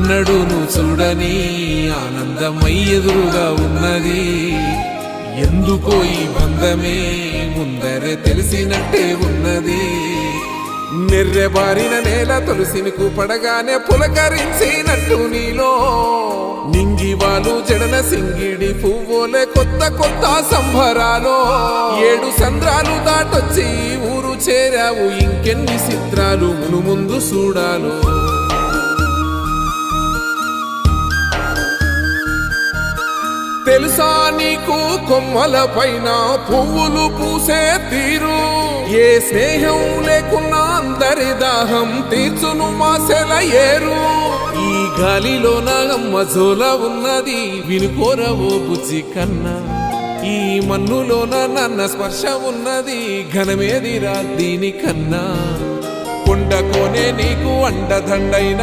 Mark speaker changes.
Speaker 1: ఎన్నడూను చూడని ఆనందమై ఎదురుగా ఉన్నది. ఎందుకో ఈ బంధమే ముందరే తెలిసినట్టే ఉన్నది. నెర్రెబారిన నేల తులసిని పడగానే పులకరించినట్టు నీలో నింగివాలు జడన సింగిడి పువ్వులే కొత్త కొత్త సంబరాలో. 7 సంద్రాలు దాటొచ్చి ఊరు చేరావు, ఇంకెన్ని చిత్రాలు మును ముందు చూడాలో. తెలుసా నీకు కొమ్మల పైన పువ్వులు పూసే తీరు? ఏ స్నేహం లేకున్నా అందరి దాహం తీర్చును మాసెల ఏరు. ఈ గాలిలోన అమ్మజోల ఉన్నది, వినుకోరవో బుజ్జి కన్నా. ఈ మన్నులోన నన్న స్పర్శ ఉన్నది, ఘనమేదిరా దీనికన్నా. కొండకోనే నీకు అండదండైన